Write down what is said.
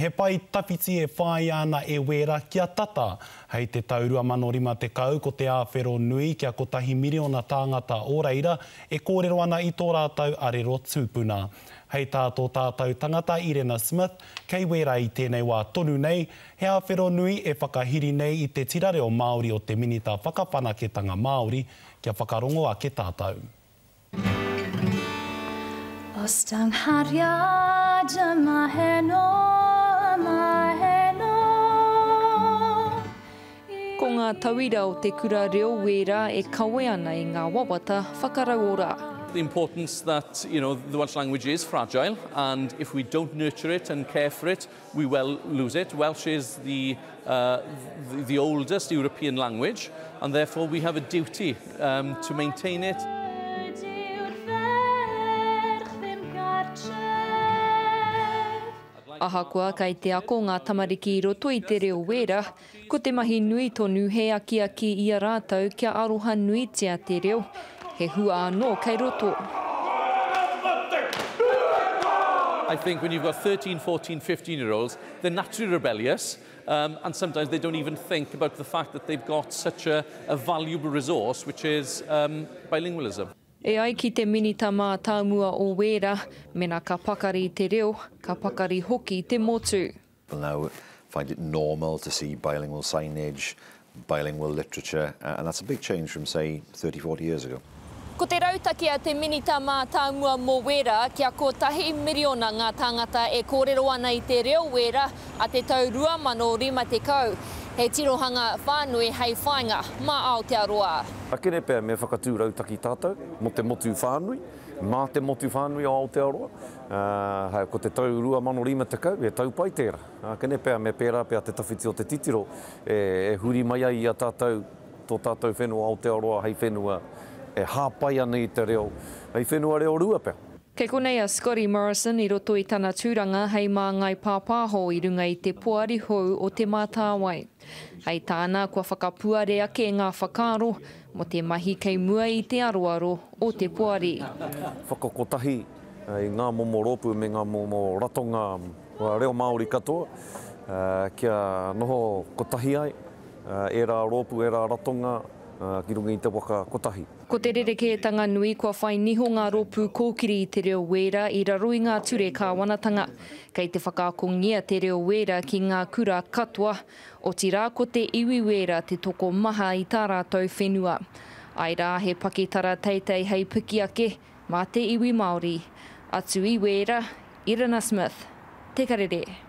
He pai tapiti e whai ana e wera kia tata. Hei te taurua manorima te kau ko te āwhero nui kia kotahi miriona tāngata o reira e kōrero ana i tō rātau arero tūpuna. Hei tātō tātou tangata Irena Smith, kei wera i tēnei wā tonu nei, he āwhero nui e whakahiri nei i te tirareo Māori o te minita whakawhanaketanga Māori kia whakarongo a ke tātou. Ostang haria de maheno, maheno. Ko ngā tauira o te kura reo wera e kawe ana i ngā wawata whakarauora. The importance that, the Welsh language is fragile, and if we don't nurture it and care for it, we will lose it. Welsh is the oldest European language, and therefore we have a duty to maintain it. Ahakoa kai te ako ngā tamariki I roto I te reo wera, ko te mahi nui tonu he aki I a rātau kia aroha nuitia te reo, he hua anō kai roto. I think when you've got 13, 14, 15-year-olds, they're naturally rebellious, and sometimes they don't even think about the fact that they've got such a valuable resource, which is bilingualism. E ai ki te minita mā tāmua o wera, mena ka pakari te reo, ka pakari hoki te motu. People now find it normal to see bilingual signage, bilingual literature, and that's a big change from, say, 30, 40 years ago. Ko te rautaki a te minita mā tāmua mō wera, kia ko tahi miriona ngā tāngata e kōrero ana I te reo wera a te tau 2050. Hei tirohanga whānui hei whainga mā Aotearoa. Akere pēr me whakatū rautaki tātou, mo te motu whānui, mā te motu whānui o Aotearoa. Ko te tau 2050, e tau pai tērā. Akere pēr me pērā pēr te tawhiti o te titiro, e huri mai ai a tātou, tō tātou whenua Aotearoa, hei whenua e hāpai ana I te reo, hei whenua reo rua pēr. Kei konei a Scotty Morrison I roto I tana tūranga hei mā ngai pāpāho I runga I te puari hou o te mātāwai. Hei tāna kua whakapuare ake ngā whakaro mo te mahi kei mua I te aroaro o te puari. Whakakotahi I ngā momo rōpu me ngā momo ratonga reo Māori katoa. Kia noho kotahi ai, e rā rōpu, e rā ratonga, ki runga I te waka kotahi. Ko te rerekētanga nui kua whai niho ngā rōpū kōkiri I te reo wera I raro I ngā ture kāwanatanga. Kei te whakakongia te reo wera ki ngā kura katoa, o tirā ko te iwi wera te toko maha I tā rātou whenua. Ai rā he pakitara teitei hei piki ake, mā te iwi Māori. Atu I wera, Irena Smith, Te Karere.